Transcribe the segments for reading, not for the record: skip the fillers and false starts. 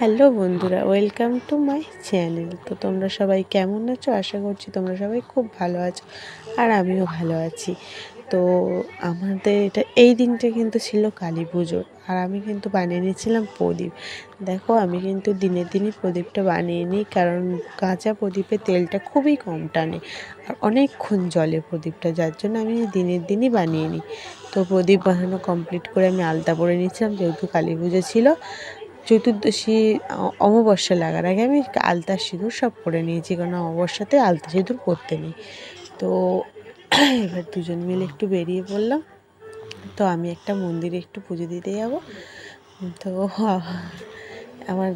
Hello বন্ধুরা, welcome to my channel. তো তোমরা সবাই কেমন আছো? আশা করছি তোমরা সবাই খুব ভালো আছো, আর আমিও ভালো আছি। তো আমাদের এই দিনটা কিন্তু ছিল কালী পুজোর, আর আমি কিন্তু বানিয়ে নিয়েছিলাম প্রদীপ। দেখো, আমি কিন্তু দিনের দিনই প্রদীপটা বানিয়ে নিই, কারণ কাঁচা প্রদীপে তেলটা খুবই কম টানে আর অনেকক্ষণ জ্বলে প্রদীপটা, যার জন্য আমি দিনের দিনই বানিয়ে নিই। তো প্রদীপ বানানো কমপ্লিট করে আমি আলতা পরে নিয়েছিলাম, যেহেতু কালী পুজো ছিল। চতুর্দশী অমাবস্যা লাগার আগে আমি আলতা সিঁদুর সব পরে নিয়েছি, কারণ অমাবস্যাতে আলতা সিঁদুর পরতে নেই। তো এবার দুজন মিলে একটু বেরিয়ে পড়লাম। তো আমি একটা মন্দিরে একটু পুজো দিতে যাব। তো আমার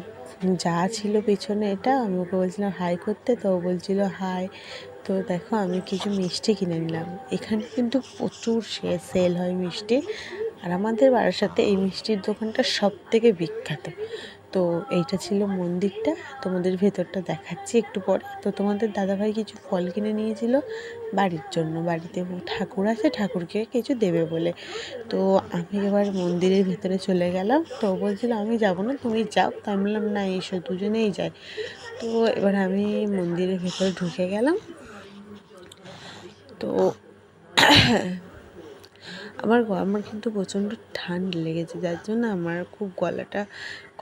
যা ছিল পেছনে, এটা আমি ওকে বলছিলাম হাই করতে, তো ও বলছিল হাই। তো দেখো, আমি কিছু মিষ্টি কিনে নিলাম। এখানে কিন্তু প্রচুর সেল হয় মিষ্টি, আর আমাদের বারাসাতে এই মিষ্টির দোকানটা সব থেকে বিখ্যাত। তো এইটা ছিল মন্দিরটা, তোমাদের ভেতরটা দেখাচ্ছি একটু পরে। তো তোমাদের দাদাভাই কিছু ফল কিনে নিয়েছিল বাড়ির জন্য, বাড়িতে ঠাকুর আছে, ঠাকুরকে কিছু দেবে বলে। তো আমি এবার মন্দিরের ভেতরে চলে গেলাম। তো বলছিল আমি যাব না, তুমি যাও। তো আমি বললাম না, এসো, দুজনেই যাই। তো এবার আমি মন্দিরের ভেতরে ঢুকে গেলাম। তো আমার কিন্তু প্রচণ্ড ঠান্ডা লেগেছে, যার জন্য আমার খুব গলাটা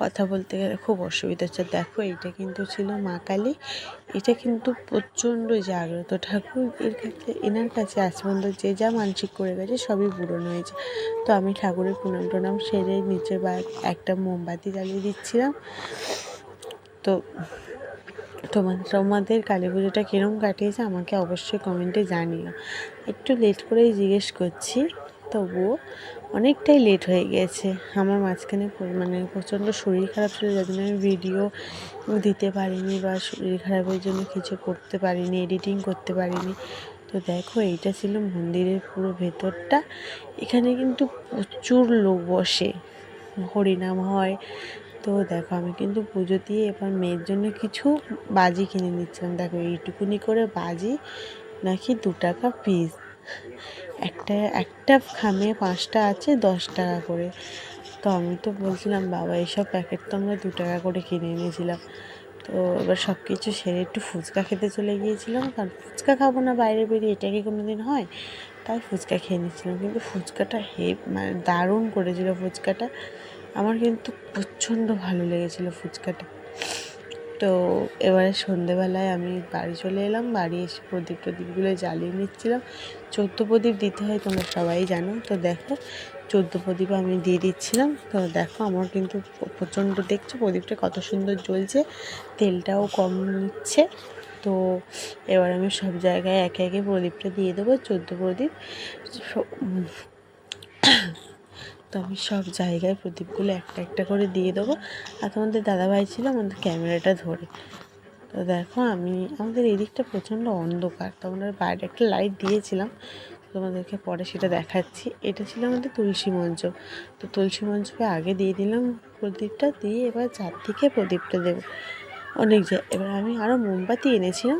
কথা বলতে গেলে খুব অসুবিধা হচ্ছে। দেখো, এইটা কিন্তু ছিল মা কালী। এটা কিন্তু প্রচণ্ড জাগ্রত ঠাকুর। এনার কাছে আজ পর্যন্ত যে যা মানসিক করে গেছে সবই পূরণ হয়েছে। তো আমি ঠাকুরের প্রণাম টনাম সেরে নিচে একটা মোমবাতি জ্বালিয়ে দিচ্ছিলাম। তো তোমাদের কালী পুজোটা কীরকম কাটিয়েছে আমাকে অবশ্যই কমেন্টে জানিও। একটু লেট করেই জিজ্ঞেস করছি, তবুও অনেকটাই লেট হয়ে গেছে। আমার মাঝখানে প্রচণ্ড শরীর খারাপ ছিল, যার জন্য আমি ভিডিও দিতে পারিনি, বা শরীর খারাপের জন্য কিছু করতে পারিনি, এডিটিং করতে পারিনি। তো দেখো, এইটা ছিল মন্দিরের পুরো ভেতরটা। এখানে কিন্তু প্রচুর লোক বসে, হরিনাম হয়। তো দেখো, আমি কিন্তু পুজো দিয়ে এবার মেয়ের জন্য কিছু বাজি কিনে নিচ্ছিলাম। দেখো, এইটুকুনি করে বাজি নাকি 2 টাকা পিস। একটা একটা খামে 5টা আছে, 10 টাকা করে। তো আমি তো বলছিলাম বাবা, এইসব প্যাকেট তো আমরা 2 টাকা করে কিনে এনেছিলাম। তো এবার সব কিছু সেরে একটু ফুচকা খেতে চলে গিয়েছিলাম, কারণ ফুচকা খাবো না বাইরে বেরিয়ে, এটা কি কোনো দিন হয়? তাই ফুচকা খেয়ে নিচ্ছিলাম। কিন্তু ফুচকাটা দারুণ করেছিল ফুচকাটা। আমার কিন্তু প্রচণ্ড ভালো লেগেছিলো ফুচকাটা। তো এবারে সন্ধেবেলায় আমি বাড়ি চলে এলাম। বাড়ি এসে প্রদীপগুলো জ্বালিয়ে নিচ্ছিলাম। 14 প্রদীপ দিতে হয়, তোমরা সবাই জানো। তো দেখো, 14 প্রদীপ আমি দিয়ে দিচ্ছিলাম। তো দেখো, আমার কিন্তু প্রচণ্ড, দেখছো প্রদীপটা কত সুন্দর জ্বলছে, তেলটাও কম নিচ্ছে। তো এবার আমি সব জায়গায় একে একে প্রদীপটা দিয়ে দেবো, 14 প্রদীপ। তো আমি সব জায়গায় প্রদীপগুলো একটা একটা করে দিয়ে দেবো। আর তোমাদের দাদাভাই ছিল আমাদের ক্যামেরাটা ধরে। তো দেখো, আমাদের এদিকটা প্রচণ্ড অন্ধকার, তো আমরা বাইরে একটা লাইট দিয়েছিলাম, তোমাদেরকে পরে সেটা দেখাচ্ছি। এটা ছিল আমাদের তুলসী মঞ্চ। তো তুলসী মঞ্চকে আগে দিয়ে দিলাম প্রদীপটা, দিয়ে এবার চারদিকে প্রদীপটা দেবো অনেক এবার আমি আরও মোমবাতি এনেছিলাম।